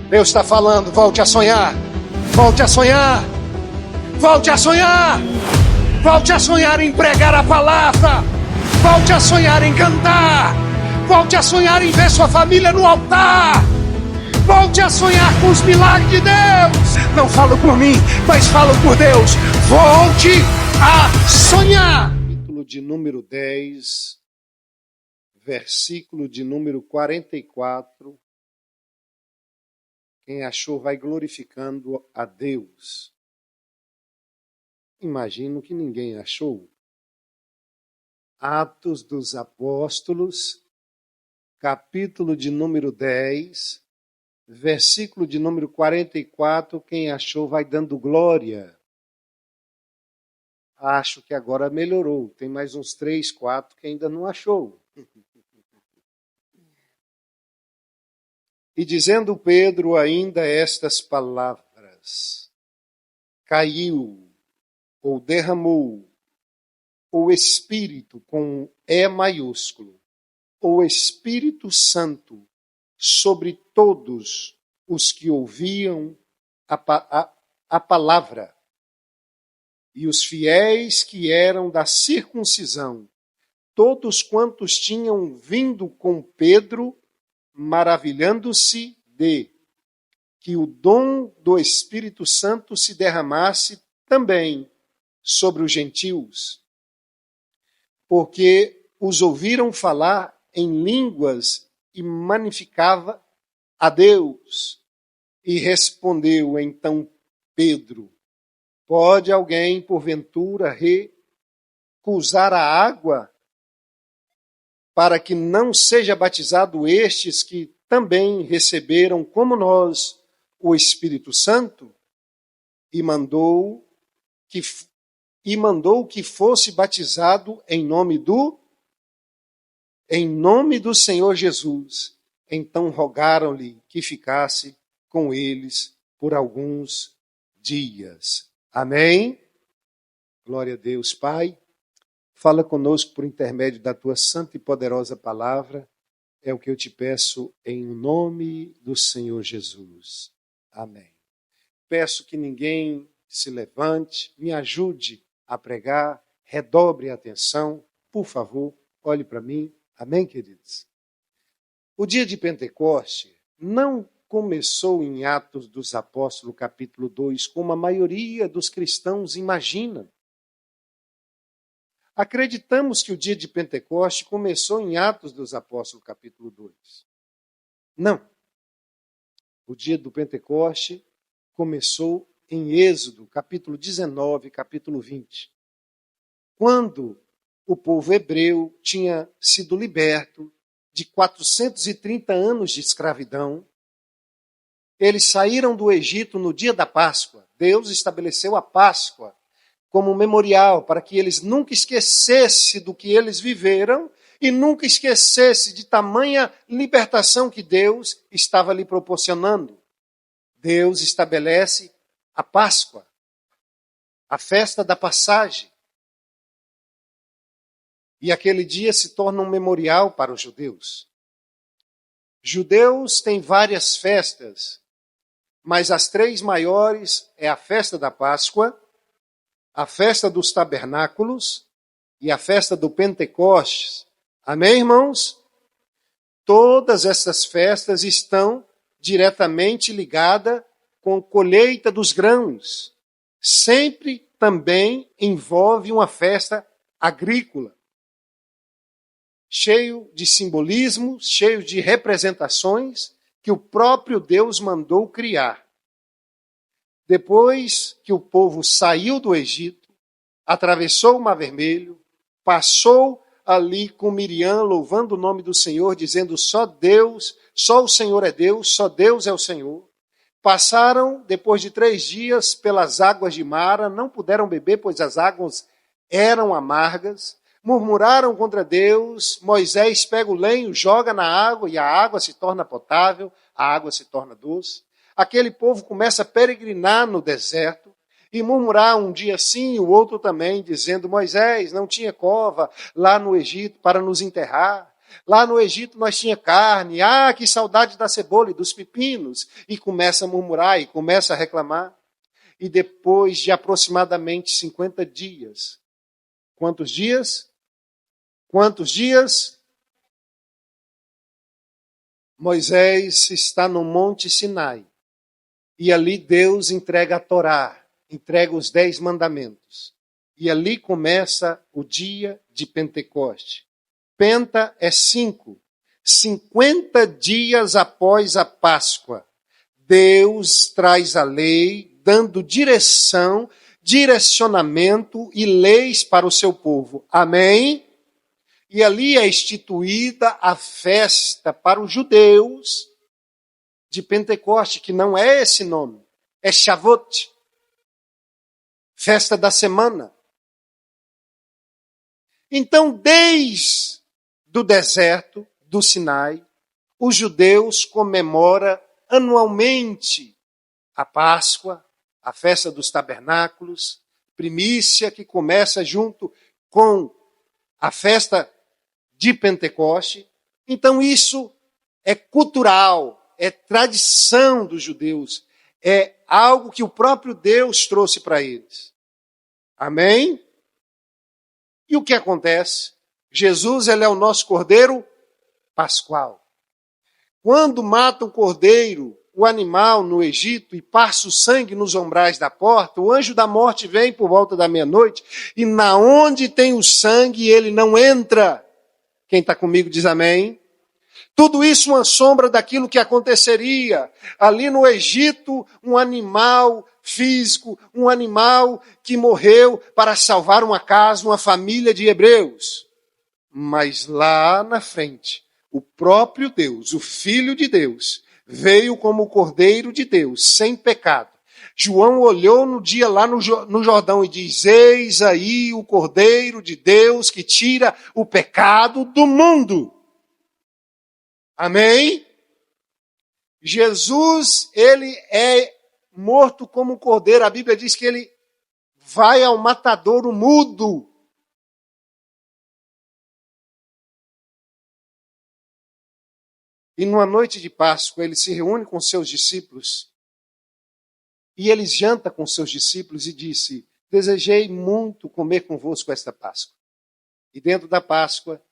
Deus está falando, volte a sonhar. Volte a sonhar. Volte a sonhar. Volte a sonhar em pregar a palavra. Volte a sonhar em cantar. Volte a sonhar em ver sua família no altar. Volte a sonhar com os milagres de Deus. Não falo por mim, mas falo por Deus. Volte a sonhar. Capítulo de número 10, versículo de número 44. Quem achou vai glorificando a Deus. Imagino que ninguém achou. Atos dos Apóstolos, capítulo de número 10, versículo de número 44, quem achou vai dando glória. Acho que agora melhorou. Tem mais uns 3, 4 que ainda não achou. E dizendo Pedro ainda estas palavras, caiu ou derramou o Espírito com E maiúsculo, o Espírito Santo sobre todos os que ouviam a palavra. E os fiéis que eram da circuncisão, todos quantos tinham vindo com Pedro, maravilhando-se de que o dom do Espírito Santo se derramasse também sobre os gentios, porque os ouviram falar em línguas e magnificava a Deus. E respondeu então Pedro, pode alguém, porventura, recusar a água para que não seja batizado estes que também receberam, como nós, o Espírito Santo? E mandou que fosse batizado em nome do Senhor Jesus. Então rogaram-lhe que ficasse com eles por alguns dias. Amém? Glória a Deus, Pai. Fala conosco por intermédio da tua santa e poderosa palavra. É o que eu te peço em nome do Senhor Jesus. Amém. Peço que ninguém se levante, me ajude a pregar, redobre a atenção. Por favor, olhe para mim. Amém, queridos? O dia de Pentecoste não começou em Atos dos Apóstolos, capítulo 2, como a maioria dos cristãos imagina. Acreditamos que o dia de Pentecoste começou em Atos dos Apóstolos, capítulo 2. Não. O dia do Pentecoste começou em Êxodo, capítulo 19, capítulo 20. Quando o povo hebreu tinha sido liberto de 430 anos de escravidão, eles saíram do Egito no dia da Páscoa. Deus estabeleceu a Páscoa como um memorial para que eles nunca esquecessem do que eles viveram e nunca esquecessem de tamanha libertação que Deus estava lhe proporcionando. Deus estabelece a Páscoa, a festa da passagem. E aquele dia se torna um memorial para os judeus. Judeus têm várias festas, mas as 3 maiores é a festa da Páscoa, a festa dos tabernáculos e a festa do Pentecostes. Amém, irmãos? Todas essas festas estão diretamente ligadas com a colheita dos grãos. Sempre também envolve uma festa agrícola. Cheio de simbolismo, cheio de representações que o próprio Deus mandou criar. Depois que o povo saiu do Egito, atravessou o Mar Vermelho, passou ali com Miriam, louvando o nome do Senhor, dizendo só Deus, só o Senhor é Deus, só Deus é o Senhor. Passaram, depois de 3 dias, pelas águas de Mara, não puderam beber, pois as águas eram amargas. Murmuraram contra Deus, Moisés pega o lenho, joga na água, e a água se torna potável, a água se torna doce. Aquele povo começa a peregrinar no deserto e murmurar um dia sim e o outro também, dizendo, Moisés, não tinha cova lá no Egito para nos enterrar. Lá no Egito nós tinha carne. Ah, que saudade da cebola e dos pepinos. E começa a murmurar e começa a reclamar. E depois de aproximadamente 50 dias. Quantos dias? Quantos dias? Moisés está no Monte Sinai. E ali Deus entrega a Torá, entrega os 10 mandamentos. E ali começa o dia de Pentecoste. Penta é 5. 50 dias após a Páscoa, Deus traz a lei, dando direção, direcionamento e leis para o seu povo. Amém? E ali é instituída a festa para os judeus de Pentecoste, que não é esse nome, é Shavuot, festa da semana. Então, desde o deserto do Sinai, os judeus comemoram anualmente a Páscoa, a festa dos tabernáculos, primícia que começa junto com a festa de Pentecoste. Então, isso é cultural, é tradição dos judeus, é algo que o próprio Deus trouxe para eles. Amém? E o que acontece? Jesus, ele é o nosso cordeiro pascual. Quando mata o cordeiro, o animal no Egito, e passa o sangue nos umbrais da porta, o anjo da morte vem por volta da meia-noite, e na onde tem o sangue, ele não entra. Quem está comigo diz amém. Tudo isso uma sombra daquilo que aconteceria ali no Egito, um animal físico, um animal que morreu para salvar uma casa, uma família de hebreus. Mas lá na frente, o próprio Deus, o Filho de Deus, veio como o Cordeiro de Deus, sem pecado. João olhou no dia lá no Jordão e diz: eis aí o Cordeiro de Deus que tira o pecado do mundo. Amém? Jesus, ele é morto como um cordeiro. A Bíblia diz que ele vai ao matadouro mudo. E numa noite de Páscoa, ele se reúne com seus discípulos. E ele janta com seus discípulos e disse: desejei muito comer convosco esta Páscoa. E dentro da Páscoa,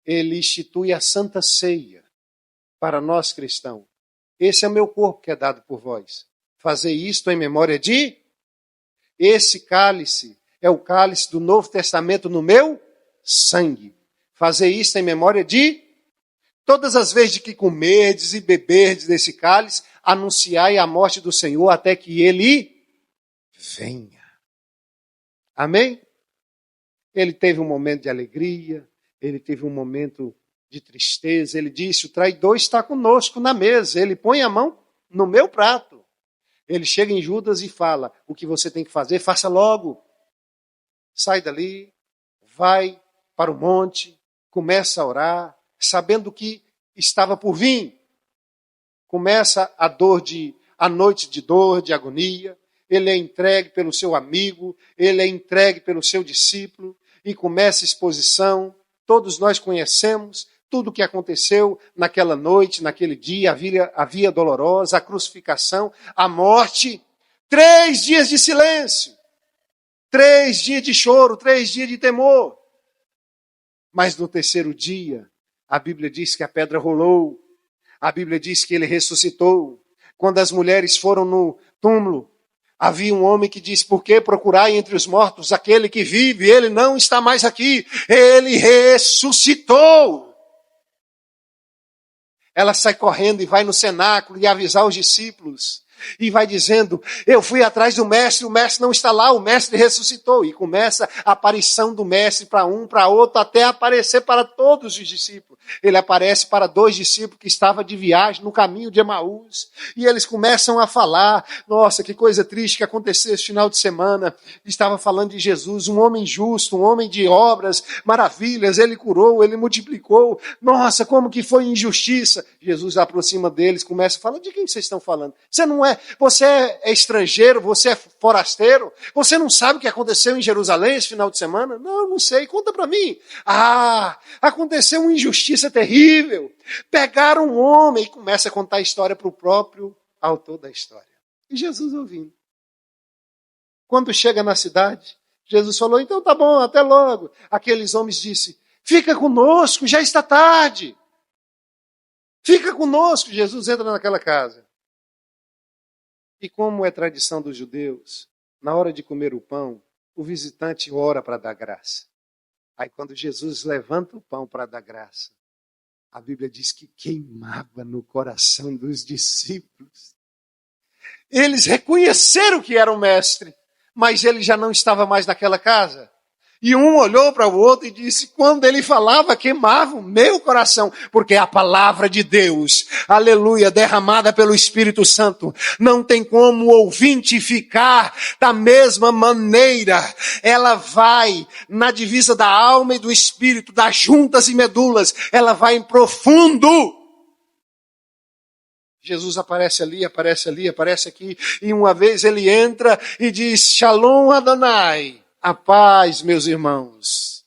ele institui a Santa Ceia para nós cristãos. Esse é o meu corpo que é dado por vós. Fazei isto em memória de... Esse cálice é o cálice do Novo Testamento no meu sangue. Fazei isto em memória de... Todas as vezes de que comerdes e beberdes desse cálice, anunciai a morte do Senhor até que ele venha. Amém? Ele teve um momento de alegria, ele teve um momento de tristeza. Ele disse: o traidor está conosco na mesa. Ele põe a mão no meu prato. Ele chega em Judas e fala: o que você tem que fazer, faça logo. Sai dali, vai para o monte, começa a orar, sabendo que estava por vir. Começa a noite de dor, de agonia. Ele é entregue pelo seu amigo, ele é entregue pelo seu discípulo, e começa a exposição. Todos nós conhecemos tudo o que aconteceu naquela noite, naquele dia, a via dolorosa, a crucificação, a morte. 3 dias de silêncio, 3 dias de choro, 3 dias de temor. Mas no terceiro dia, a Bíblia diz que a pedra rolou, a Bíblia diz que ele ressuscitou. Quando as mulheres foram no túmulo, havia um homem que disse: por que procurai entre os mortos aquele que vive? Ele não está mais aqui, ele ressuscitou. Ela sai correndo e vai no cenáculo e avisar os discípulos. E vai dizendo: eu fui atrás do mestre, o mestre não está lá, o mestre ressuscitou. E começa a aparição do mestre para um, para outro, até aparecer para todos os discípulos. Ele aparece para 2 discípulos que estavam de viagem no caminho de Emaús. E eles começam a falar: nossa, que coisa triste que aconteceu esse final de semana. Estava falando de Jesus, um homem justo, um homem de obras, maravilhas. Ele curou, ele multiplicou. Nossa, como que foi injustiça. Jesus aproxima deles, começa a falar: de quem vocês estão falando? Você é estrangeiro, você é forasteiro, você não sabe o que aconteceu em Jerusalém esse final de semana? Não sei, conta para mim. Aconteceu uma injustiça injustiça terrível. Pegaram um homem e começa a contar a história para o próprio autor da história. E Jesus ouvindo. Quando chega na cidade, Jesus falou, então tá bom, até logo. Aqueles homens disseram, fica conosco, já está tarde. Fica conosco. Jesus entra naquela casa. E como é tradição dos judeus, na hora de comer o pão, o visitante ora para dar graça. Aí quando Jesus levanta o pão para dar graça, a Bíblia diz que queimava no coração dos discípulos. Eles reconheceram que era o mestre, mas ele já não estava mais naquela casa. E um olhou para o outro e disse, quando ele falava, queimava o meu coração, porque a palavra de Deus, aleluia, derramada pelo Espírito Santo, não tem como o ouvinte ficar da mesma maneira. Ela vai na divisa da alma e do espírito, das juntas e medulas, ela vai em profundo. Jesus aparece ali, aparece aqui, e uma vez ele entra e diz, Shalom Adonai. A paz, meus irmãos.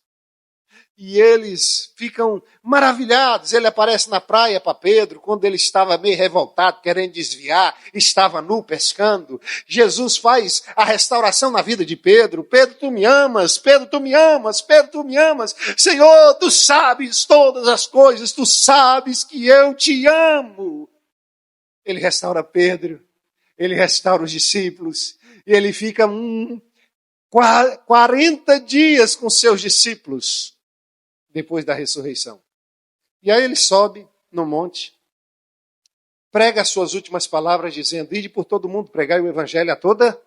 E eles ficam maravilhados. Ele aparece na praia para Pedro, quando ele estava meio revoltado, querendo desviar, estava nu pescando. Jesus faz a restauração na vida de Pedro. Pedro, tu me amas. Pedro, tu me amas. Pedro, tu me amas. Senhor, tu sabes todas as coisas. Tu sabes que eu te amo. Ele restaura Pedro. Ele restaura os discípulos. E ele fica 40 dias com seus discípulos depois da ressurreição. E aí ele sobe no monte, prega as suas últimas palavras dizendo, ide por todo mundo, pregai o evangelho a toda,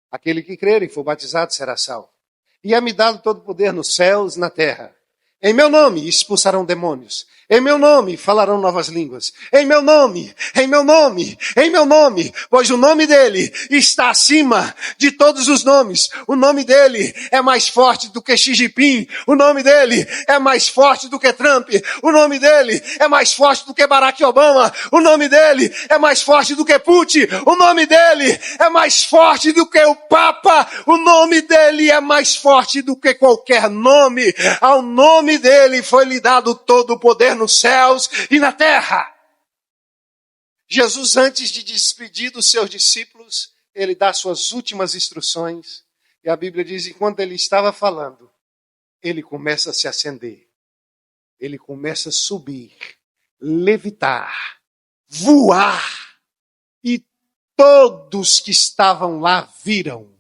aquele que crer e for batizado será salvo. E é-me dado todo poder nos céus e na terra. Em meu nome expulsarão demônios. Em meu nome falarão novas línguas. Em meu nome, em meu nome, em meu nome. Pois o nome dele está acima de todos os nomes. O nome dele é mais forte do que Xi Jinping. O nome dele é mais forte do que Trump. O nome dele é mais forte do que Barack Obama. O nome dele é mais forte do que Putin. O nome dele é mais forte do que o Papa. O nome dele é mais forte do que qualquer nome. Ao nome dele foi lhe dado todo o poder nos céus e na terra. Jesus, antes de despedir dos seus discípulos, ele dá suas últimas instruções. E a Bíblia diz, enquanto ele estava falando, ele começa a se acender. Ele começa a subir, levitar, voar. E todos que estavam lá viram.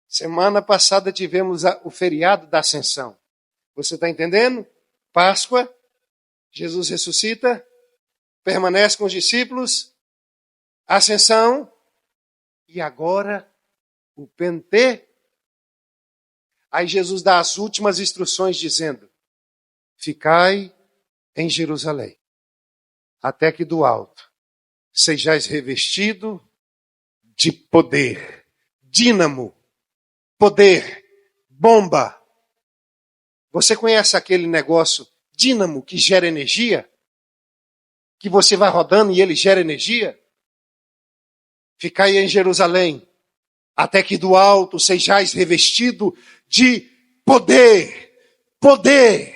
Semana passada tivemos o feriado da Ascensão. Você está entendendo? Páscoa, Jesus ressuscita, permanece com os discípulos, Ascensão, e agora o Pentecostes. Aí Jesus dá as últimas instruções dizendo, ficai em Jerusalém, até que do alto sejais revestido de poder, dínamo, poder, bomba. Você conhece aquele negócio dínamo que gera energia? Que você vai rodando e ele gera energia? Ficai em Jerusalém, até que do alto sejais revestido de poder. Poder.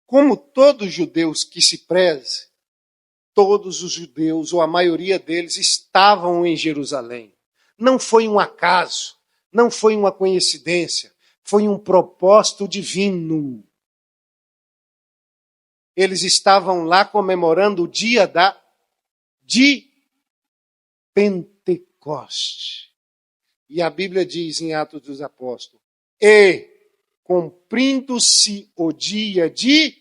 Como todos os judeus que se prezem, todos os judeus, ou a maioria deles, estavam em Jerusalém. Não foi um acaso, não foi uma coincidência, foi um propósito divino. Eles estavam lá comemorando o dia de Pentecoste. E a Bíblia diz em Atos dos Apóstolos, e cumprindo-se o dia de,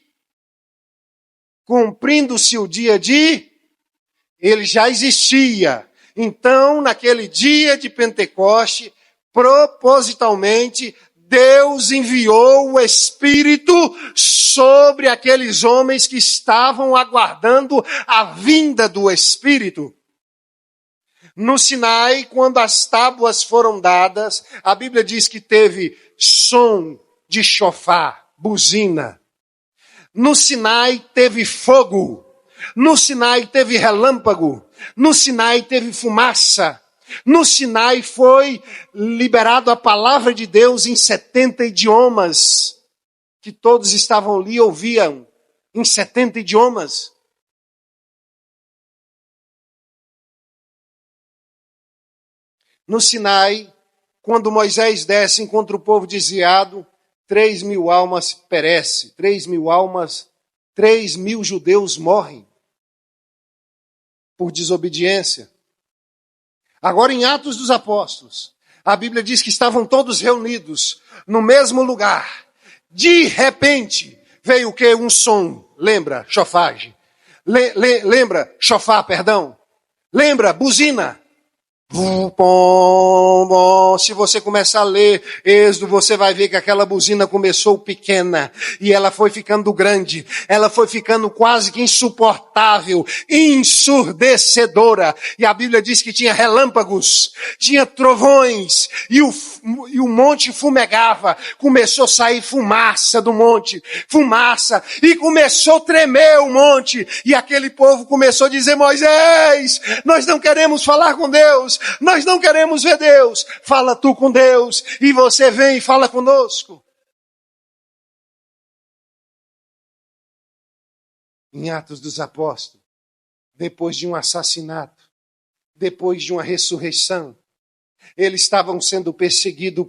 ele já existia. Então, naquele dia de Pentecoste, propositalmente, Deus enviou o Espírito sobre aqueles homens que estavam aguardando a vinda do Espírito. No Sinai, quando as tábuas foram dadas, a Bíblia diz que teve som de chofar, buzina. No Sinai teve fogo. No Sinai teve relâmpago. No Sinai teve fumaça. No Sinai foi liberado a palavra de Deus em 70 idiomas, que todos estavam ali e ouviam em 70 idiomas. No Sinai, quando Moisés desce, encontra o povo desviado, 3.000 almas perecem, 3.000 almas, 3.000 judeus morrem por desobediência. Agora, em Atos dos Apóstolos, a Bíblia diz que estavam todos reunidos no mesmo lugar. De repente, veio o quê? Um som. Lembra? Chofage. Lembra? Chofar, perdão. Lembra? Buzina. Se você começar a ler Êxodo, você vai ver que aquela buzina começou pequena e ela foi ficando grande, ela foi ficando quase que insuportável, ensurdecedora. E a Bíblia diz que tinha relâmpagos, tinha trovões e o monte fumegava. Começou a sair fumaça do monte, fumaça, e começou a tremer o monte. E aquele povo começou a dizer: Moisés, nós não queremos falar com Deus. Nós não queremos ver Deus. Fala tu com Deus e você vem e fala conosco. Em Atos dos Apóstolos, depois de um assassinato, depois de uma ressurreição, eles estavam sendo perseguidos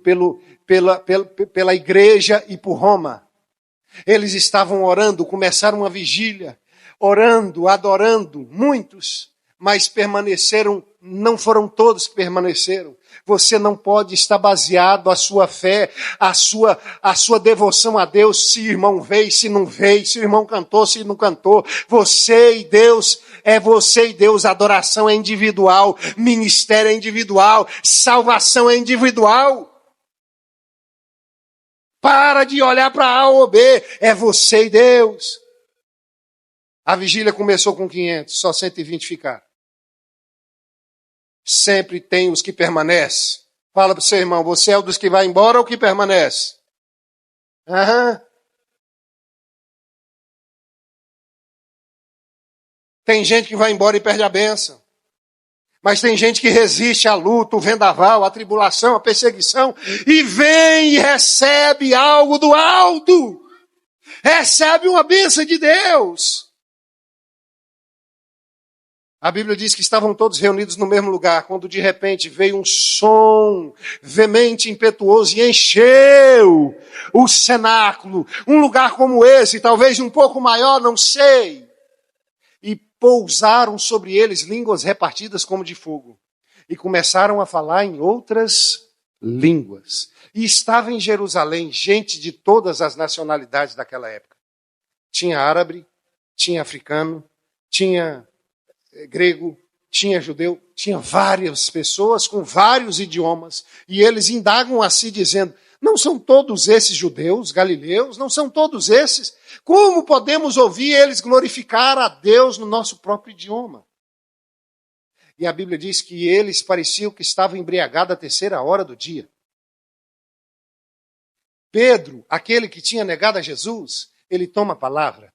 pela igreja e por Roma. Eles estavam orando, começaram uma vigília, orando, adorando, muitos. Mas permaneceram, não foram todos que permaneceram. Você não pode estar baseado a sua fé, a sua devoção a Deus, se o irmão veio, se não veio, se o irmão cantou, se não cantou. Você e Deus, é você e Deus, adoração é individual, ministério é individual, salvação é individual. Para de olhar para A ou B, é você e Deus. A vigília começou com 500, só 120 ficaram. Sempre tem os que permanecem. Fala para o seu irmão, você é o dos que vai embora ou que permanece? Aham. Tem gente que vai embora e perde a bênção. Mas tem gente que resiste à luta, o vendaval, a tribulação, a perseguição, e vem e recebe algo do alto. Recebe uma bênção de Deus. A Bíblia diz que estavam todos reunidos no mesmo lugar, quando de repente veio um som veemente, impetuoso, e encheu o cenáculo. Um lugar como esse, talvez um pouco maior, não sei. E pousaram sobre eles línguas repartidas como de fogo. E começaram a falar em outras línguas. E estava em Jerusalém gente de todas as nacionalidades daquela época. Tinha árabe, tinha africano, tinha grego, tinha judeu, tinha várias pessoas com vários idiomas, e eles indagam a si dizendo: não são todos esses judeus, galileus? Não são todos esses? Como podemos ouvir eles glorificar a Deus no nosso próprio idioma? E a Bíblia diz que eles pareciam que estavam embriagados à 3ª hora do dia. Pedro, aquele que tinha negado a Jesus, ele toma a palavra.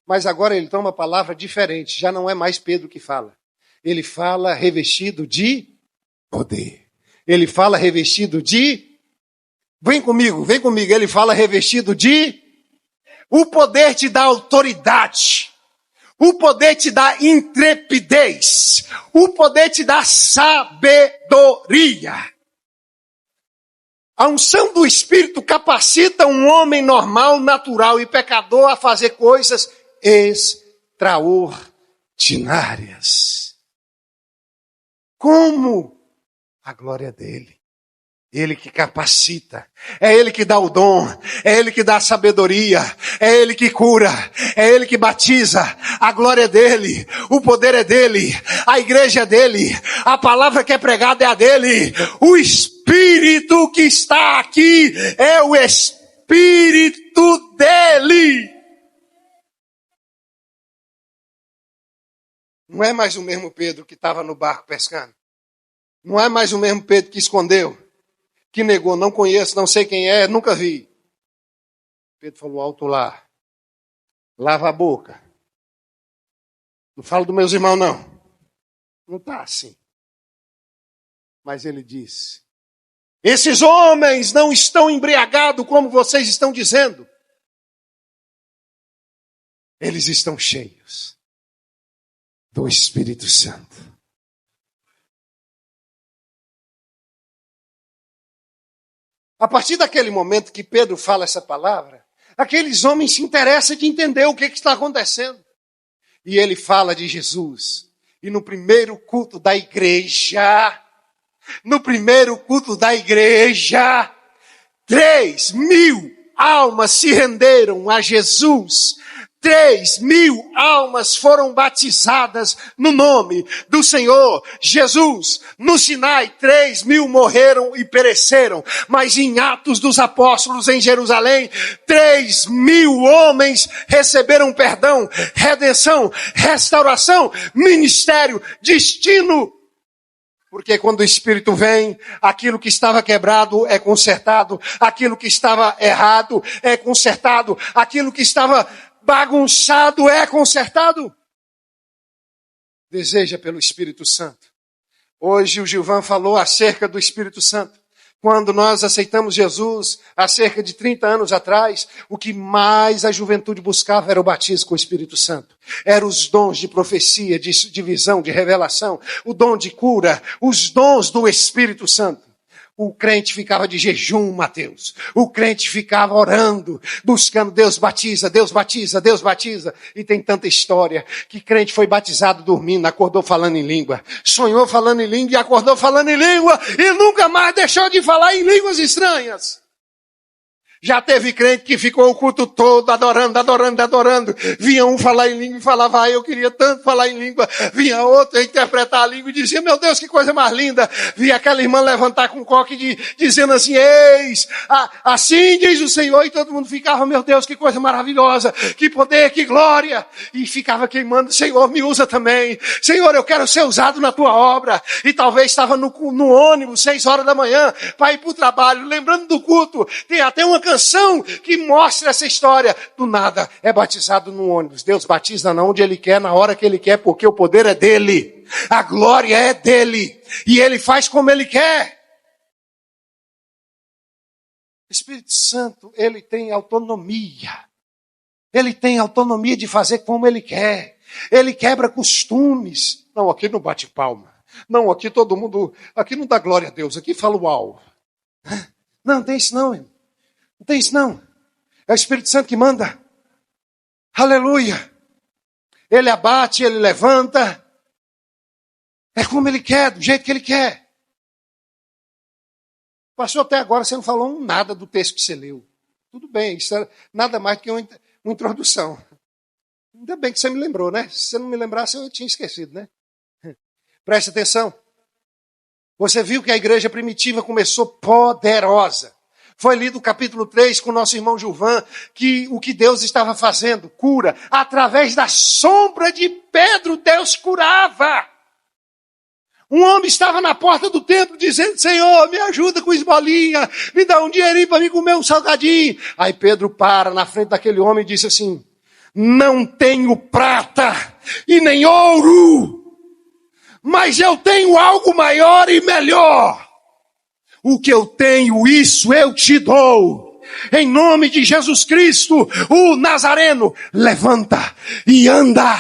Mas agora ele toma uma palavra diferente. Já não é mais Pedro que fala. Ele fala revestido de poder. Ele fala revestido de... Vem comigo. Ele fala revestido de... O poder te dá autoridade. O poder te dá intrepidez. O poder te dá sabedoria. A unção do Espírito capacita um homem normal, natural e pecador a fazer coisas extraordinárias. Como? A glória dele. Ele que capacita, é ele que dá o dom, é ele que dá a sabedoria, é ele que cura, é ele que batiza. A glória é dele, o poder é dele, a igreja é dele, a palavra que é pregada é a dele. O Espírito que está aqui é o Espírito dele. Não é mais o mesmo Pedro que estava no barco pescando. Não é mais o mesmo Pedro que escondeu, que negou, não conheço, não sei quem é, nunca vi. Pedro falou: alto lá, lava a boca. Não falo dos meus irmãos, não. Não está assim. Mas ele disse: esses homens não estão embriagados como vocês estão dizendo. Eles estão cheios do Espírito Santo. A partir daquele momento que Pedro fala essa palavra, aqueles homens se interessam de entender o que está acontecendo. E ele fala de Jesus. E no primeiro culto da igreja, 3.000 almas se renderam a Jesus. 3.000 almas foram batizadas no nome do Senhor Jesus. No Sinai, 3.000 morreram e pereceram. Mas em Atos dos Apóstolos, em Jerusalém, 3.000 homens receberam perdão, redenção, restauração, ministério, destino. Porque quando o Espírito vem, aquilo que estava quebrado é consertado, aquilo que estava errado é consertado, aquilo que estava bagunçado é consertado. Deseja pelo Espírito Santo. Hoje o Gilvan falou acerca do Espírito Santo. Quando nós aceitamos Jesus, há cerca de 30 anos atrás, o que mais a juventude buscava era o batismo com o Espírito Santo. Eram os dons de profecia, de visão, de revelação, o dom de cura, os dons do Espírito Santo. O crente ficava de jejum, Mateus. O crente ficava orando, buscando Deus batiza, Deus batiza, Deus batiza. E tem tanta história que crente foi batizado dormindo, acordou falando em língua. Sonhou falando em língua e acordou falando em língua. E nunca mais deixou de falar em línguas estranhas. Já teve crente que ficou o culto todo adorando. Vinha um falar em língua e falava, eu queria tanto falar em língua. Vinha outro interpretar a língua e dizia, meu Deus, que coisa mais linda. Via aquela irmã levantar com um coque dizendo assim, eis, assim diz o Senhor. E todo mundo ficava, meu Deus, que coisa maravilhosa, que poder, que glória. E ficava queimando, Senhor, me usa também. Senhor, eu quero ser usado na tua obra. E talvez estava no ônibus, 6 horas da manhã, para ir para o trabalho, lembrando do culto. Tem até uma canção que mostra essa história. Do nada, é batizado no ônibus. Deus batiza na onde Ele quer, na hora que Ele quer, porque o poder é dEle. A glória é dEle. E Ele faz como Ele quer. O Espírito Santo, Ele tem autonomia. Ele tem autonomia de fazer como Ele quer. Ele quebra costumes. Não, aqui não bate palma. Não, aqui todo mundo, aqui não dá glória a Deus. Aqui fala uau. Não tem isso não, irmão. Não tem isso não. É o Espírito Santo que manda. Aleluia. Ele abate, Ele levanta. É como Ele quer, do jeito que Ele quer. Passou até agora, você não falou nada do texto que você leu. Tudo bem, isso é nada mais do que uma introdução. Ainda bem que você me lembrou, né? Se você não me lembrasse, eu tinha esquecido, né? Preste atenção. Você viu que a igreja primitiva começou poderosa. Foi lido o capítulo 3 com o nosso irmão Gilvan, que o que Deus estava fazendo, cura. Através da sombra de Pedro, Deus curava. Um homem estava na porta do templo dizendo, Senhor, me ajuda com esmolinha, me dá um dinheirinho para mim comer um salgadinho. Aí Pedro para na frente daquele homem e disse assim, não tenho prata e nem ouro, mas eu tenho algo maior e melhor. O que eu tenho, isso eu te dou. Em nome de Jesus Cristo, o Nazareno, levanta e anda.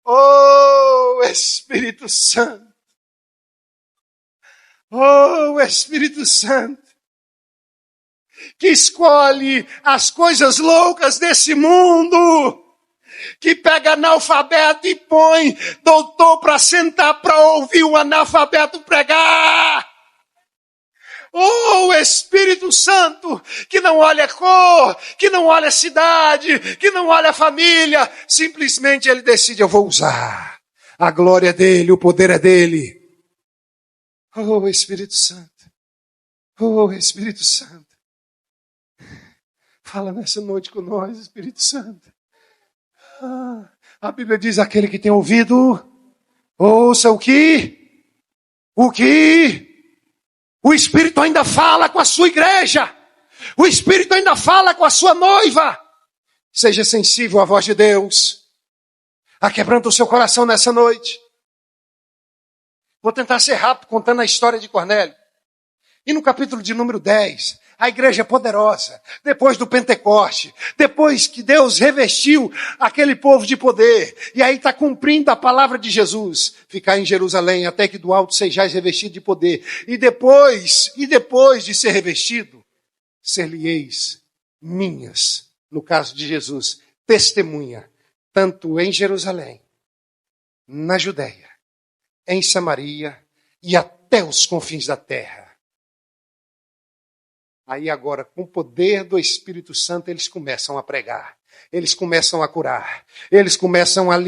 Oh, Espírito Santo. Oh, Espírito Santo. Que escolhe as coisas loucas desse mundo. Que pega analfabeto e põe doutor para sentar para ouvir um analfabeto pregar. Oh, Espírito Santo, que não olha cor, que não olha cidade, que não olha família. Simplesmente Ele decide, eu vou usar. A glória é dEle, o poder é dEle. Oh, Espírito Santo. Oh, Espírito Santo. Fala nessa noite com nós, Espírito Santo. A Bíblia diz, aquele que tem ouvido, ouça o que o Espírito ainda fala com a sua igreja. O Espírito ainda fala com a sua noiva. Seja sensível à voz de Deus. Aquebranta o seu coração nessa noite. Vou tentar ser rápido contando a história de Cornélio. E no capítulo de número 10, a igreja é poderosa, depois do Pentecoste, depois que Deus revestiu aquele povo de poder, e aí está cumprindo a palavra de Jesus, ficar em Jerusalém até que do alto sejais revestido de poder. E depois de ser revestido, ser-lhe-eis minhas, no caso de Jesus, testemunha, tanto em Jerusalém, na Judéia, em Samaria e até os confins da terra. Aí agora, com o poder do Espírito Santo, eles começam a pregar. Eles começam a curar. Eles começam a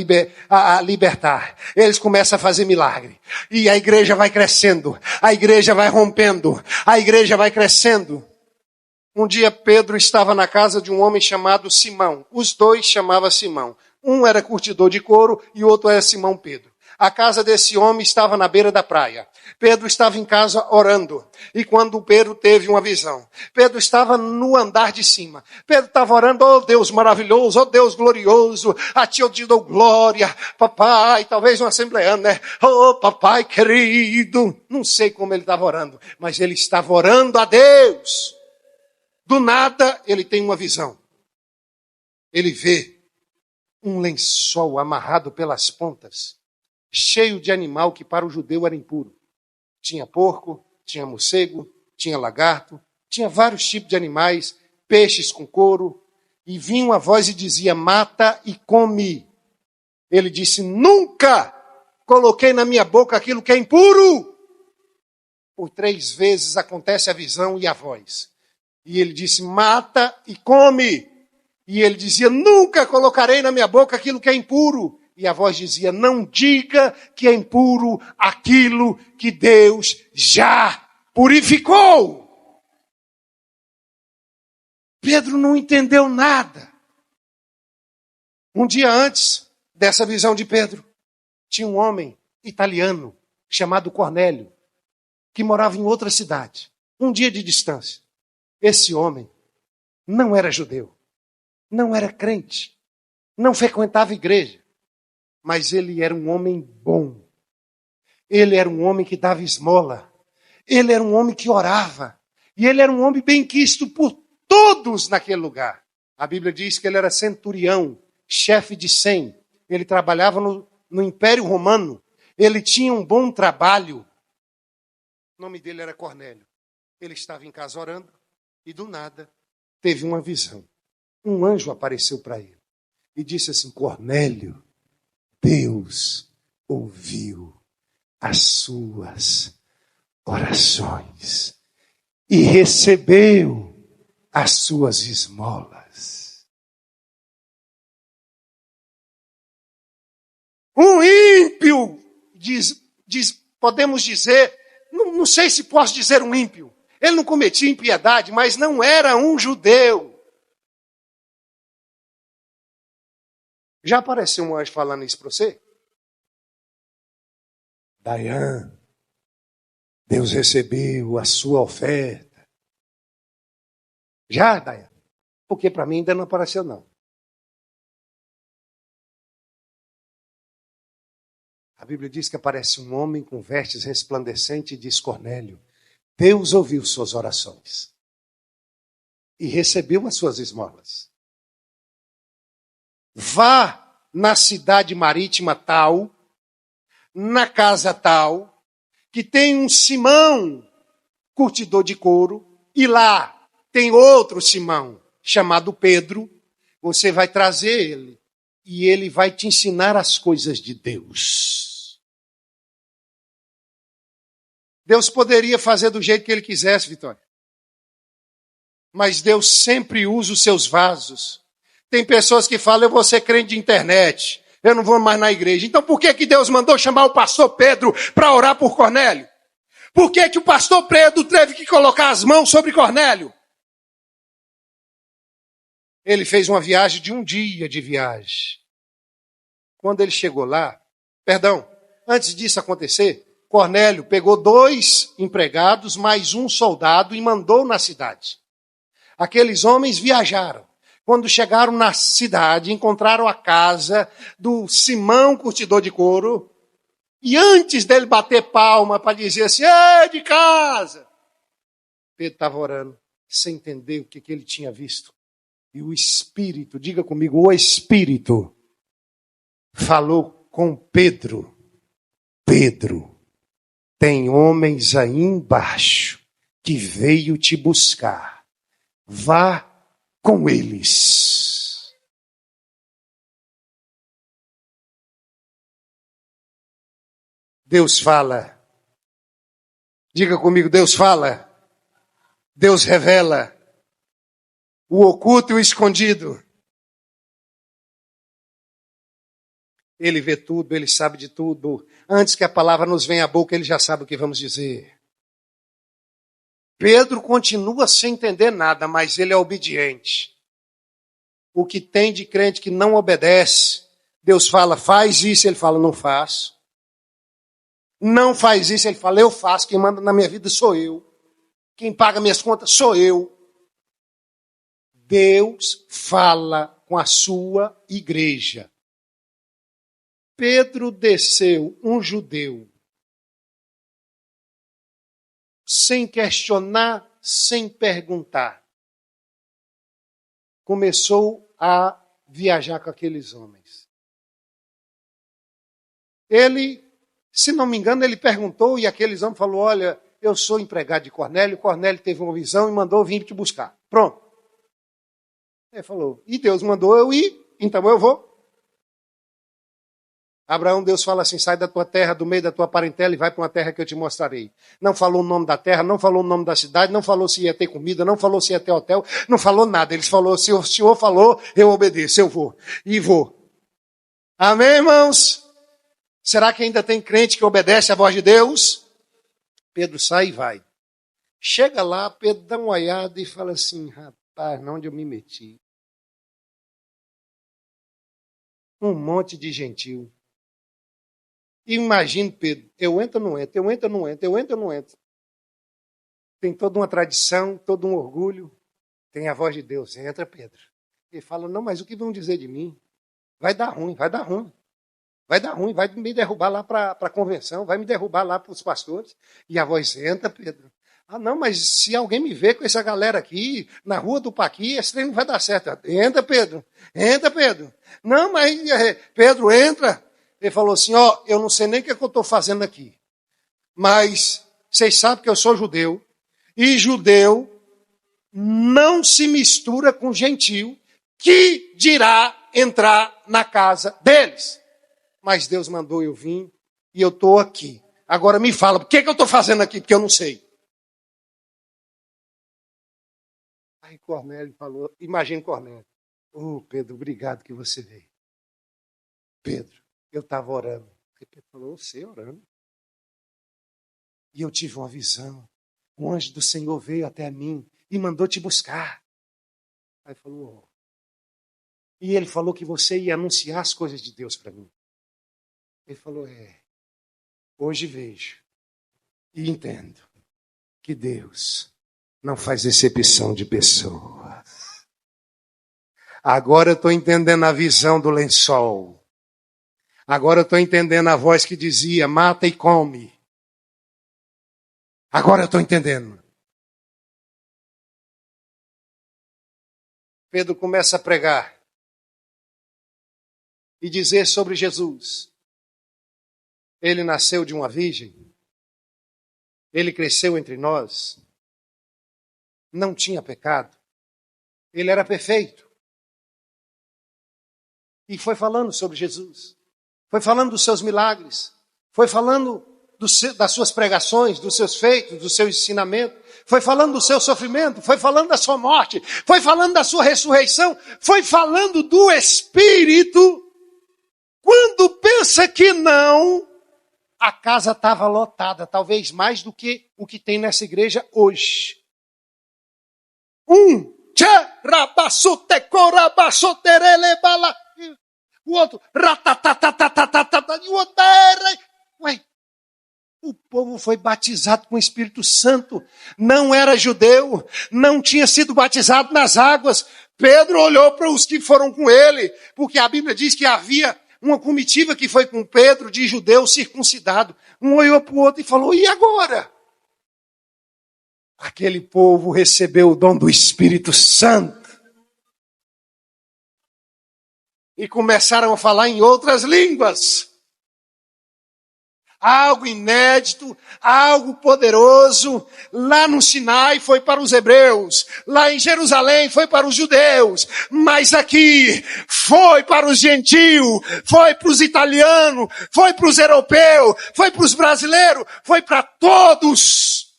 libertar. Eles começam a fazer milagre. E a igreja vai crescendo. A igreja vai rompendo. A igreja vai crescendo. Um dia Pedro estava na casa de um homem chamado Simão. Os dois chamavam Simão. Um era curtidor de couro e o outro era Simão Pedro. A casa desse homem estava na beira da praia. Pedro estava em casa orando. E quando Pedro teve uma visão, Pedro estava no andar de cima. Pedro estava orando, oh Deus maravilhoso, oh Deus glorioso, a ti eu te dou glória, papai, talvez um assembleano, né? Oh papai querido. Não sei como ele estava orando, mas ele estava orando a Deus. Do nada ele tem uma visão. Ele vê um lençol amarrado pelas pontas, cheio de animal que para o judeu era impuro. Tinha porco, tinha morcego, tinha lagarto, tinha vários tipos de animais, peixes com couro, e vinha uma voz e dizia, mata e come. Ele disse, nunca coloquei na minha boca aquilo que é impuro. Por 3 vezes acontece a visão e a voz. E ele disse, mata e come. E ele dizia, nunca colocarei na minha boca aquilo que é impuro. E a voz dizia, não diga que é impuro aquilo que Deus já purificou. Pedro não entendeu nada. Um dia antes dessa visão de Pedro, tinha um homem italiano chamado Cornélio, que morava em outra cidade, um dia de distância. Esse homem não era judeu, não era crente, não frequentava igreja. Mas ele era um homem bom. Ele era um homem que dava esmola. Ele era um homem que orava. E ele era um homem bem quisto por todos naquele lugar. A Bíblia diz que ele era centurião, chefe de 100. Ele trabalhava no Império Romano. Ele tinha um bom trabalho. O nome dele era Cornélio. Ele estava em casa orando e do nada teve uma visão. Um anjo apareceu para ele e disse assim, Cornélio, Deus ouviu as suas orações e recebeu as suas esmolas. Um ímpio, podemos dizer, não sei se posso dizer um ímpio, ele não cometia impiedade, mas não era um judeu. Já apareceu um anjo falando isso para você? Dayan, Deus recebeu a sua oferta. Já, Dayan? Porque para mim ainda não apareceu, não. A Bíblia diz que aparece um homem com vestes resplandecentes e diz, Cornélio, Deus ouviu suas orações e recebeu as suas esmolas. Vá na cidade marítima tal, na casa tal, que tem um Simão, curtidor de couro, e lá tem outro Simão, chamado Pedro. Você vai trazer ele, e ele vai te ensinar as coisas de Deus. Deus poderia fazer do jeito que ele quisesse, Vitória. Mas Deus sempre usa os seus vasos. Tem pessoas que falam, eu vou ser crente de internet, eu não vou mais na igreja. Então por que Deus mandou chamar o pastor Pedro para orar por Cornélio? Por que o pastor Pedro teve que colocar as mãos sobre Cornélio? Ele fez uma viagem de um dia de viagem. Quando ele chegou lá, antes disso acontecer, Cornélio pegou 2 empregados, mais um soldado e mandou na cidade. Aqueles homens viajaram. Quando chegaram na cidade, encontraram a casa do Simão, curtidor de couro, e antes dele bater palma para dizer assim, é de casa, Pedro estava orando, sem entender o que ele tinha visto. E o Espírito, diga comigo, o Espírito falou com Pedro. Pedro, tem homens aí embaixo que veio te buscar. Vá com eles. Deus fala. Diga comigo, Deus fala. Deus revela o oculto e o escondido. Ele vê tudo, ele sabe de tudo. Antes que a palavra nos venha à boca, ele já sabe o que vamos dizer. Pedro continua sem entender nada, mas ele é obediente. O que tem de crente que não obedece, Deus fala, faz isso, ele fala, não faço. Não faz isso, ele fala, eu faço, quem manda na minha vida sou eu. Quem paga minhas contas sou eu. Deus fala com a sua igreja. Pedro desceu, um judeu, sem questionar, sem perguntar. Começou a viajar com aqueles homens. Ele, se não me engano, ele perguntou e aqueles homens falaram, olha, eu sou empregado de Cornélio, Cornélio teve uma visão e mandou vir te buscar. Pronto. Ele falou, e Deus mandou eu ir, então eu vou. Abraão, Deus fala assim, sai da tua terra, do meio da tua parentela e vai para uma terra que eu te mostrarei. Não falou o nome da terra, não falou o nome da cidade, não falou se ia ter comida, não falou se ia ter hotel, não falou nada. Ele falou, se o Senhor falou, eu obedeço, eu vou. E vou. Amém, irmãos? Será que ainda tem crente que obedece à voz de Deus? Pedro sai e vai. Chega lá, Pedro dá uma olhada e fala assim, rapaz, onde eu me meti? Um monte de gentil. Imagine, Pedro, eu entro ou não entro, eu entro ou não entro, eu entro ou não entro. Tem toda uma tradição, todo um orgulho. Tem a voz de Deus, entra, Pedro. Ele fala, não, mas o que vão dizer de mim? Vai dar ruim, vai dar ruim. Vai dar ruim, vai me derrubar lá para a convenção, vai me derrubar lá para os pastores. E a voz, entra, Pedro. Ah, não, mas se alguém me ver com essa galera aqui, na rua do Paqui, esse trem não vai dar certo. Entra, Pedro. Entra, Pedro. Não, mas Pedro, entra. Ele falou assim, ó, eu não sei nem o que eu estou fazendo aqui. Mas vocês sabem que eu sou judeu. E judeu não se mistura com gentil, que dirá entrar na casa deles. Mas Deus mandou eu vir e eu estou aqui. Agora me fala, o que eu estou fazendo aqui? Porque eu não sei. Aí Cornélio falou, imagine Cornélio. Pedro, obrigado que você veio. Pedro, eu estava orando. Aí Pedro falou, você orando? E eu tive uma visão. O anjo do Senhor veio até mim e mandou te buscar. Aí falou, e ele falou que você ia anunciar as coisas de Deus para mim. Ele falou, hoje vejo e entendo que Deus não faz exceção de pessoas. Agora eu estou entendendo a visão do lençol. Agora eu estou entendendo a voz que dizia, mata e come. Agora eu estou entendendo. Pedro começa a pregar e dizer sobre Jesus. Ele nasceu de uma virgem. Ele cresceu entre nós. Não tinha pecado. Ele era perfeito. E foi falando sobre Jesus. Foi falando dos seus milagres. Foi falando das suas pregações, dos seus feitos, do seu ensinamento. Foi falando do seu sofrimento. Foi falando da sua morte. Foi falando da sua ressurreição. Foi falando do Espírito. Quando pensa que não, a casa estava lotada, talvez mais do que o que tem nessa igreja hoje. O outro, e o outro, ué, o povo foi batizado com o Espírito Santo, não era judeu, não tinha sido batizado nas águas. Pedro olhou para os que foram com ele, porque a Bíblia diz que havia uma comitiva que foi com Pedro, de judeus circuncidados. Um olhou para o outro e falou, e agora? Aquele povo recebeu o dom do Espírito Santo. E começaram a falar em outras línguas. Algo inédito, algo poderoso. Lá no Sinai foi para os hebreus. Lá em Jerusalém foi para os judeus. Mas aqui foi para os gentios, foi para os italianos, foi para os europeus, foi para os brasileiros, foi para todos.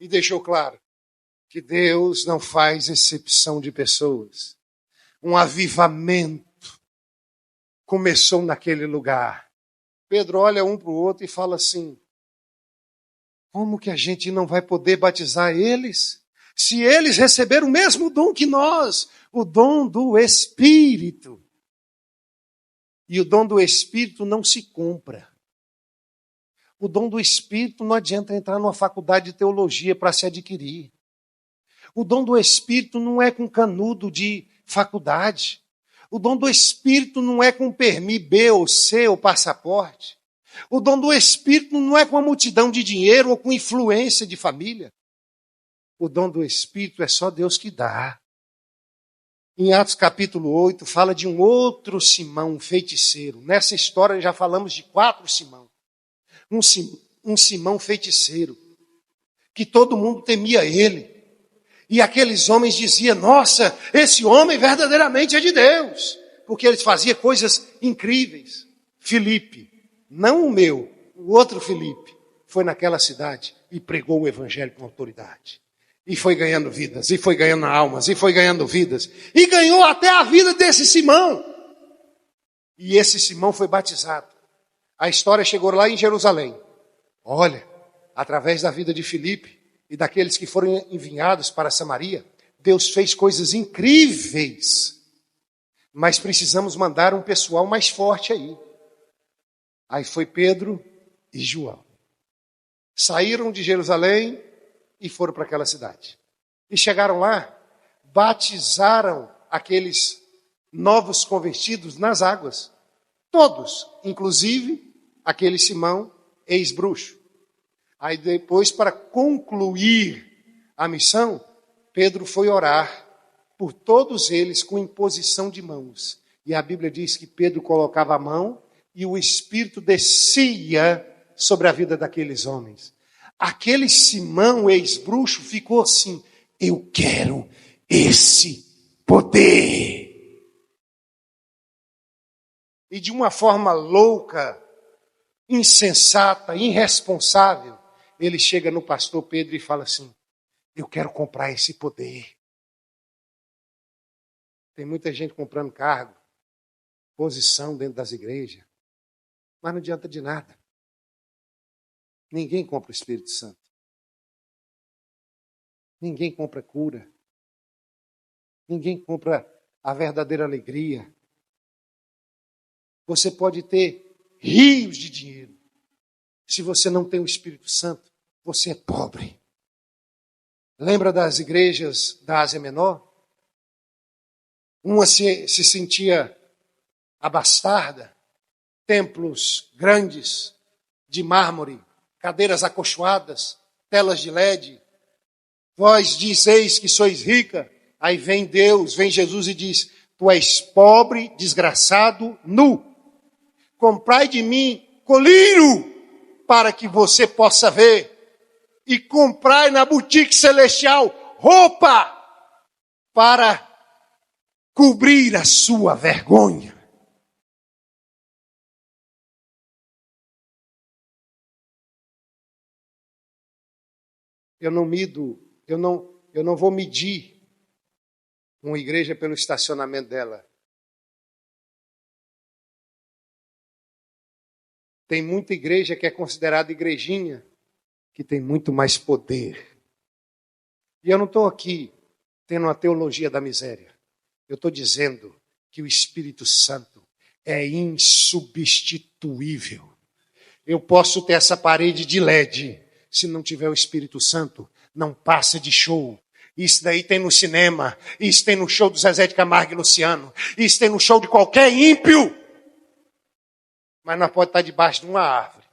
E deixou claro que Deus não faz exceção de pessoas. Um avivamento começou naquele lugar. Pedro olha um para o outro e fala assim, como que a gente não vai poder batizar eles? Se eles receberam o mesmo dom que nós, o dom do Espírito. E o dom do Espírito não se compra. O dom do Espírito não adianta entrar numa faculdade de teologia para se adquirir. O dom do Espírito não é com canudo de faculdade. O dom do Espírito não é com permis B ou C ou passaporte. O dom do Espírito não é com uma multidão de dinheiro ou com influência de família. O dom do Espírito é só Deus que dá. Em Atos capítulo 8 fala de um outro Simão, um feiticeiro. Nessa história já falamos de 4 Simão. Um Simão feiticeiro, que todo mundo temia ele. E aqueles homens diziam, nossa, esse homem verdadeiramente é de Deus. Porque ele fazia coisas incríveis. Filipe, não o meu, o outro Filipe, foi naquela cidade e pregou o evangelho com autoridade. E foi ganhando vidas, e foi ganhando almas, e foi ganhando vidas. E ganhou até a vida desse Simão. E esse Simão foi batizado. A história chegou lá em Jerusalém. Olha, através da vida de Filipe, e daqueles que foram enviados para Samaria, Deus fez coisas incríveis. Mas precisamos mandar um pessoal mais forte aí. Aí foi Pedro e João. Saíram de Jerusalém e foram para aquela cidade. E chegaram lá, batizaram aqueles novos convertidos nas águas. Todos, inclusive aquele Simão, ex-bruxo. Aí depois, para concluir a missão, Pedro foi orar por todos eles com imposição de mãos. E a Bíblia diz que Pedro colocava a mão e o Espírito descia sobre a vida daqueles homens. Aquele Simão, ex-bruxo, ficou assim, eu quero esse poder. E de uma forma louca, insensata, irresponsável, ele chega no pastor Pedro e fala assim, eu quero comprar esse poder. Tem muita gente comprando cargo, posição dentro das igrejas, mas não adianta de nada. Ninguém compra o Espírito Santo. Ninguém compra cura. Ninguém compra a verdadeira alegria. Você pode ter rios de dinheiro. Se você não tem o Espírito Santo, você é pobre. Lembra das igrejas da Ásia Menor? Uma se sentia abastada, templos grandes de mármore, cadeiras acolchoadas, telas de LED. Vós dizeis que sois rica. Aí vem Deus, vem Jesus e diz, tu és pobre, desgraçado, nu. Comprai de mim colírio, para que você possa ver. E comprai na boutique celestial roupa para cobrir a sua vergonha. Eu não vou medir uma igreja pelo estacionamento dela. Tem muita igreja que é considerada igrejinha, que tem muito mais poder. E eu não estou aqui tendo uma teologia da miséria. Eu estou dizendo que o Espírito Santo é insubstituível. Eu posso ter essa parede de LED. Se não tiver o Espírito Santo, não passa de show. Isso daí tem no cinema, isso tem no show do Zezé de Camargo e Luciano, isso tem no show de qualquer ímpio. Mas nós pode estar debaixo de uma árvore.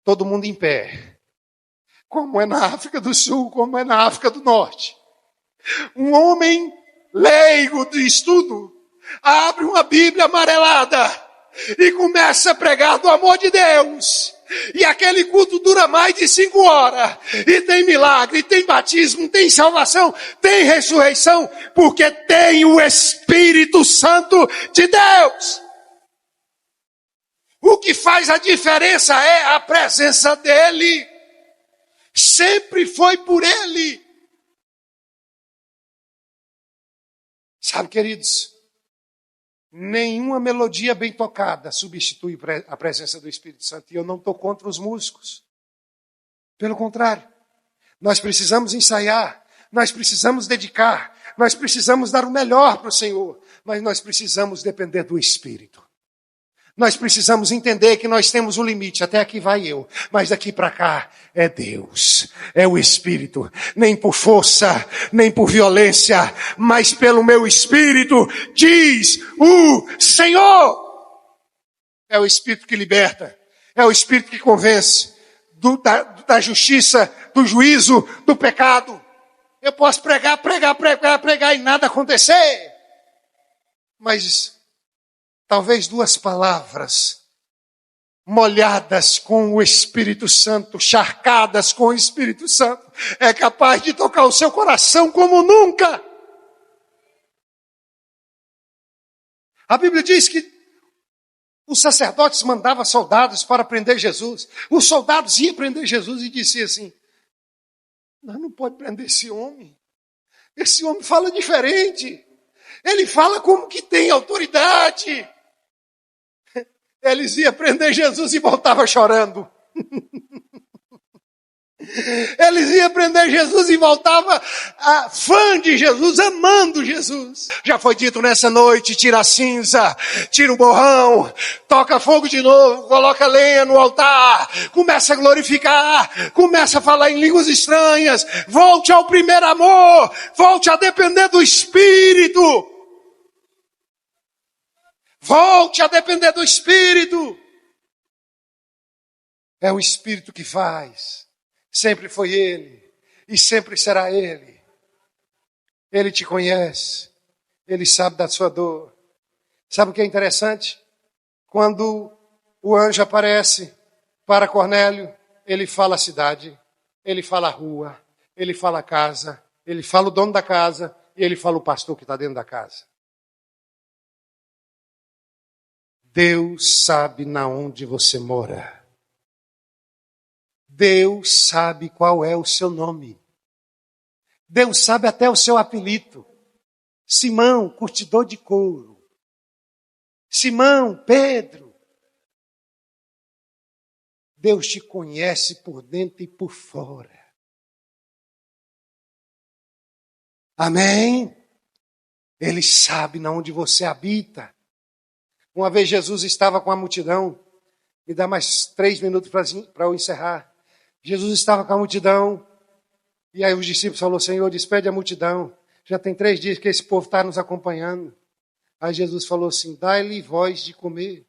Todo mundo em pé. Como é na África do Sul, como é na África do Norte. Um homem leigo de estudo abre uma Bíblia amarelada e começa a pregar do amor de Deus. E aquele culto dura mais de 5 horas. E tem milagre, tem batismo, tem salvação, tem ressurreição, porque tem o Espírito Santo de Deus. O que faz a diferença é a presença dele. Sempre foi por ele. Sabe, queridos, nenhuma melodia bem tocada substitui a presença do Espírito Santo. E eu não estou contra os músicos. Pelo contrário, nós precisamos ensaiar, nós precisamos dedicar, nós precisamos dar o melhor para o Senhor, mas nós precisamos depender do Espírito. Nós precisamos entender que nós temos um limite, até aqui vai eu, mas daqui para cá é Deus, é o Espírito, nem por força, nem por violência, mas pelo meu Espírito, diz o Senhor. É o Espírito que liberta, é o Espírito que convence da justiça, do juízo, do pecado. Eu posso pregar e nada acontecer, mas talvez 2 palavras molhadas com o Espírito Santo, charcadas com o Espírito Santo, é capaz de tocar o seu coração como nunca. A Bíblia diz que os sacerdotes mandavam soldados para prender Jesus. Os soldados iam prender Jesus e diziam assim: nós não podemos prender esse homem. Esse homem fala diferente. Ele fala como que tem autoridade. Eles iam prender Jesus e voltavam chorando. Eles iam prender Jesus e voltavam fã de Jesus, amando Jesus. Já foi dito nessa noite: tira a cinza, tira o borrão, toca fogo de novo, coloca lenha no altar, começa a glorificar, começa a falar em línguas estranhas, volte ao primeiro amor, volte a depender do Espírito. Volte a depender do Espírito. É o Espírito que faz. Sempre foi Ele. E sempre será Ele. Ele te conhece. Ele sabe da sua dor. Sabe o que é interessante? Quando o anjo aparece para Cornélio, ele fala a cidade, ele fala a rua, ele fala a casa, ele fala o dono da casa e ele fala o pastor que está dentro da casa. Deus sabe na onde você mora. Deus sabe qual é o seu nome. Deus sabe até o seu apelido. Simão, curtidor de couro. Simão, Pedro. Deus te conhece por dentro e por fora. Amém? Ele sabe na onde você habita. Uma vez Jesus estava com a multidão. Me dá mais 3 minutos para eu encerrar. Jesus estava com a multidão. E aí os discípulos falaram: Senhor, despede a multidão. Já tem 3 dias que esse povo está nos acompanhando. Aí Jesus falou assim: dai-lhe voz de comer.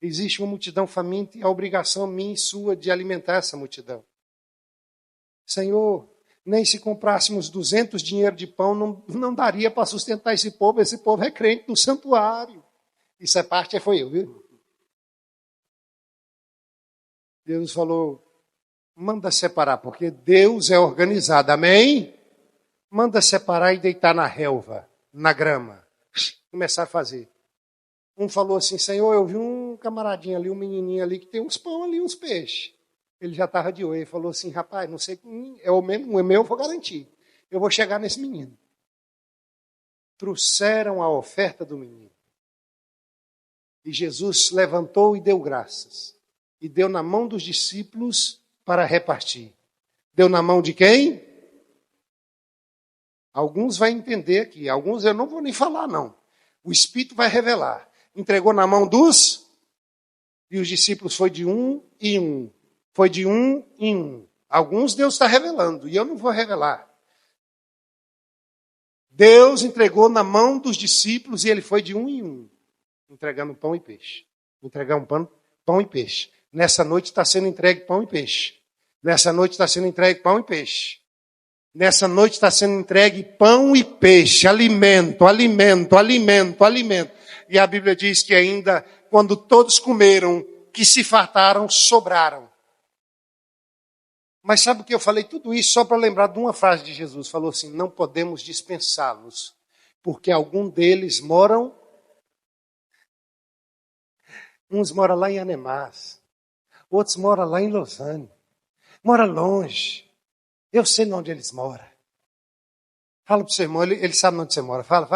Existe uma multidão faminta e a obrigação minha e sua de alimentar essa multidão. Senhor, nem se comprássemos 200 dinheiro de pão, não daria para sustentar esse povo. Esse povo é crente do santuário. Isso é parte, foi eu, viu? Deus falou: manda separar, porque Deus é organizado, amém? Manda separar e deitar na relva, na grama. Começar a fazer. Um falou assim: Senhor, eu vi um camaradinho ali, um menininho ali, que tem uns pão ali, uns peixes. Ele já estava de olho. Ele falou assim: rapaz, não sei, é o meu, eu vou garantir. Eu vou chegar nesse menino. Trouxeram a oferta do menino. E Jesus levantou e deu graças. E deu na mão dos discípulos para repartir. Deu na mão de quem? Alguns vão entender aqui. Alguns eu não vou nem falar, não. O Espírito vai revelar. Entregou na mão dos... E os discípulos foi de um em um. Foi de um em um. Alguns Deus está revelando, e eu não vou revelar. Deus entregou na mão dos discípulos e ele foi de um em um, entregando pão e peixe. Entregar pão e peixe. Nessa noite está sendo entregue pão e peixe. Nessa noite está sendo entregue pão e peixe. Nessa noite está sendo entregue pão e peixe, alimento, alimento, alimento, alimento. E a Bíblia diz que ainda, quando todos comeram, que se fartaram, sobraram. Mas sabe o que eu falei? Tudo isso só para lembrar de uma frase de Jesus. Falou assim, não podemos dispensá-los, porque algum deles moram... Uns moram lá em Anemás, outros moram lá em Lausanne, moram longe. Eu sei onde eles moram. Fala para o seu irmão, ele sabe onde você mora. Fala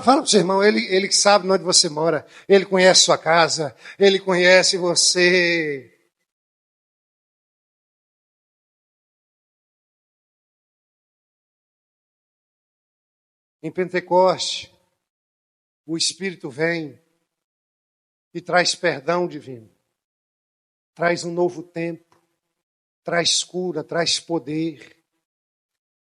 para o seu irmão, ele sabe onde você mora. Ele conhece sua casa, ele conhece você. Em Pentecoste, o Espírito vem e traz perdão divino, traz um novo tempo, traz cura, traz poder.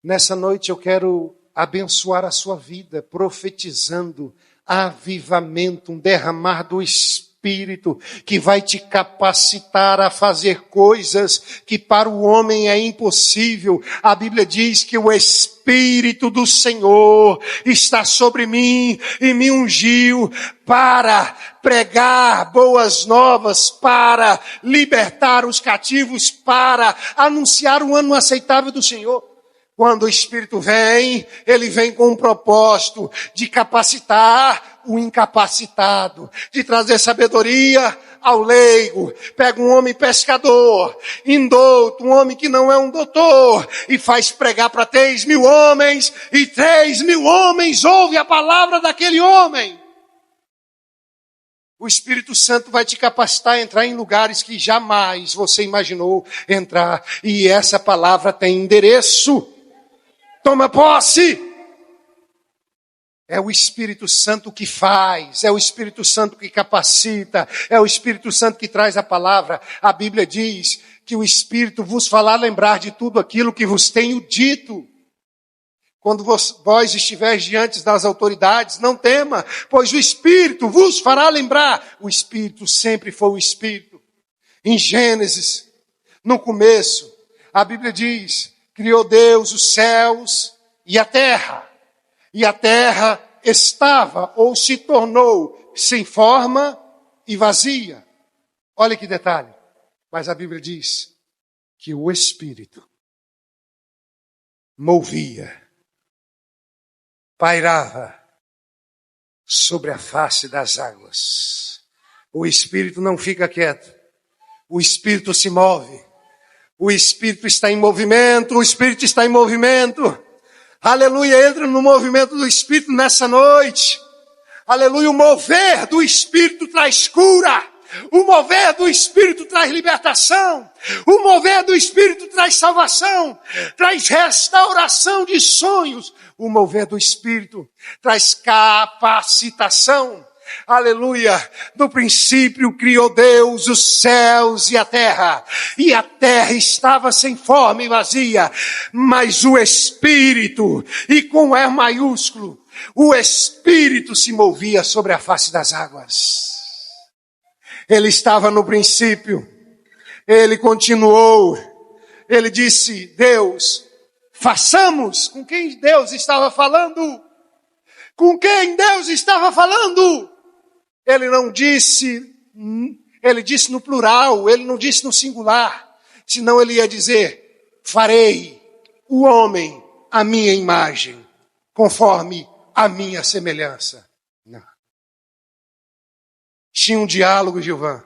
Nessa noite eu quero abençoar a sua vida, profetizando avivamento, um derramar do Espírito, que vai te capacitar a fazer coisas que para o homem é impossível. A Bíblia diz que o Espírito do Senhor está sobre mim e me ungiu para pregar boas novas, para libertar os cativos, para anunciar o ano aceitável do Senhor. Quando o Espírito vem, ele vem com um propósito de capacitar o incapacitado, de trazer sabedoria ao leigo. Pega um homem pescador, indouto, um homem que não é um doutor, e faz pregar para 3.000 homens, e 3.000 homens ouvem a palavra daquele homem. O Espírito Santo vai te capacitar a entrar em lugares que jamais você imaginou entrar, e essa palavra tem endereço. Toma posse! É o Espírito Santo que faz, é o Espírito Santo que capacita, é o Espírito Santo que traz a palavra. A Bíblia diz que o Espírito vos fará lembrar de tudo aquilo que vos tenho dito. Quando vós estiveres diante das autoridades, não tema, pois o Espírito vos fará lembrar. O Espírito sempre foi o Espírito. Em Gênesis, no começo, a Bíblia diz, criou Deus os céus e a terra estava ou se tornou sem forma e vazia. Olha que detalhe. Mas a Bíblia diz que o Espírito movia, pairava sobre a face das águas. O Espírito não fica quieto. O Espírito se move. O Espírito está em movimento, o Espírito está em movimento. Aleluia, entra no movimento do Espírito nessa noite. Aleluia, o mover do Espírito traz cura. O mover do Espírito traz libertação. O mover do Espírito traz salvação. Traz restauração de sonhos. O mover do Espírito traz capacitação. Aleluia, no princípio criou Deus os céus e a terra estava sem forma e vazia, mas o Espírito, e com E maiúsculo, o Espírito se movia sobre a face das águas. Ele estava no princípio, ele continuou, ele disse, Deus, façamos. Com quem Deus estava falando? Com quem Deus estava falando? Ele não disse, ele disse no plural, ele não disse no singular, senão ele ia dizer, farei o homem à minha imagem, conforme a minha semelhança. Não. Tinha um diálogo, Gilvan,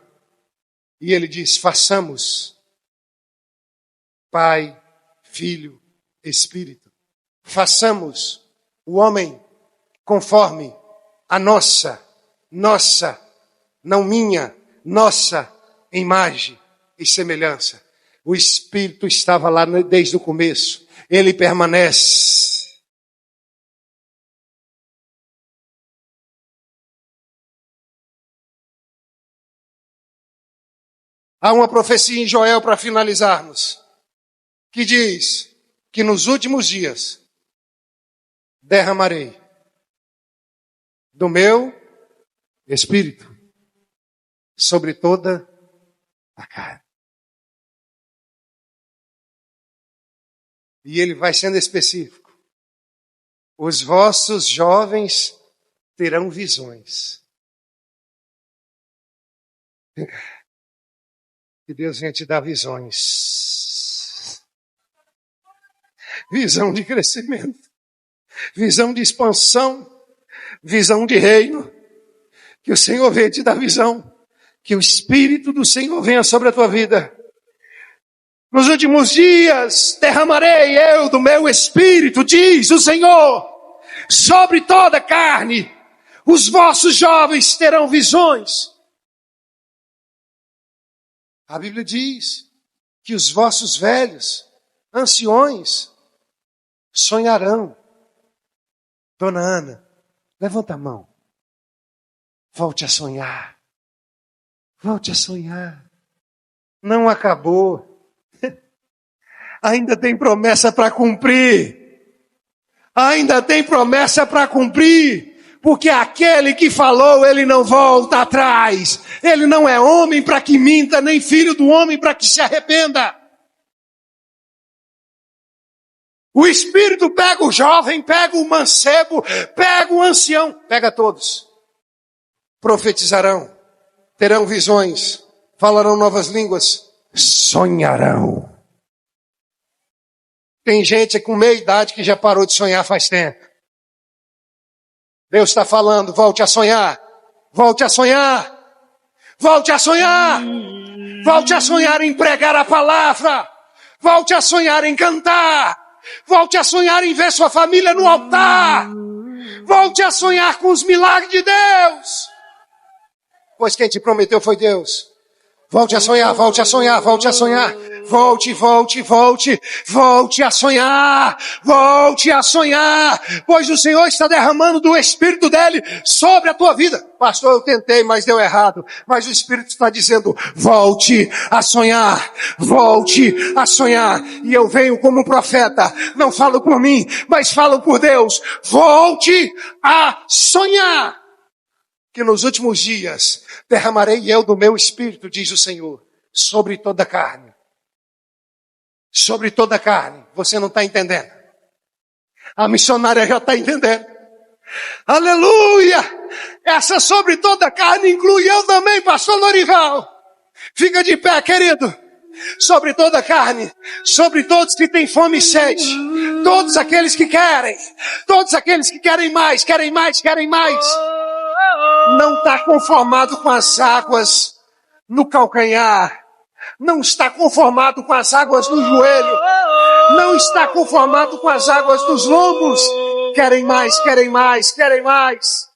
e ele disse, façamos, Pai, Filho, Espírito, façamos o homem conforme a nossa, não minha, nossa imagem e semelhança. O Espírito estava lá desde o começo. Ele permanece. Há uma profecia em Joel para finalizarmos, que diz que nos últimos dias derramarei do meu Espírito sobre toda a carne. E ele vai sendo específico. Os vossos jovens terão visões. Que Deus venha te dar visões. Visão de crescimento. Visão de expansão. Visão de reino. Que o Senhor venha te dar visão. Que o Espírito do Senhor venha sobre a tua vida. Nos últimos dias derramarei eu do meu Espírito, diz o Senhor, sobre toda a carne. Os vossos jovens terão visões. A Bíblia diz que os vossos velhos, anciões, sonharão. Dona Ana, levanta a mão. Volte a sonhar. Volte a sonhar. Não acabou. Ainda tem promessa para cumprir. Ainda tem promessa para cumprir. Porque aquele que falou, ele não volta atrás. Ele não é homem para que minta, nem filho do homem para que se arrependa. O Espírito pega o jovem, pega o mancebo, pega o ancião, pega todos. Profetizarão, terão visões, falarão novas línguas, sonharão. Tem gente com meia idade que já parou de sonhar faz tempo. Deus está falando, volte a sonhar, volte a sonhar, volte a sonhar, volte a sonhar em pregar a palavra, volte a sonhar em cantar, volte a sonhar em ver sua família no altar, volte a sonhar com os milagres de Deus, pois quem te prometeu foi Deus. Volte a sonhar, volte a sonhar, volte a sonhar. Volte, volte, volte, volte a sonhar, volte a sonhar, pois o Senhor está derramando do Espírito dele sobre a tua vida. Pastor, eu tentei, mas deu errado. Mas o Espírito está dizendo, volte a sonhar, volte a sonhar. E eu venho como profeta, não falo por mim, mas falo por Deus. Volte a sonhar. Que nos últimos dias derramarei eu do meu Espírito, diz o Senhor, sobre toda a carne. Sobre toda a carne. Você não está entendendo. A missionária já está entendendo. Aleluia! Essa sobre toda a carne inclui eu também, pastor Lorival. Fica de pé, querido. Sobre toda a carne, sobre todos que têm fome e sede, todos aqueles que querem, todos aqueles que querem mais, querem mais, querem mais. Não está conformado com as águas no calcanhar, não está conformado com as águas no joelho, não está conformado com as águas dos lombos. Querem mais, querem mais, querem mais.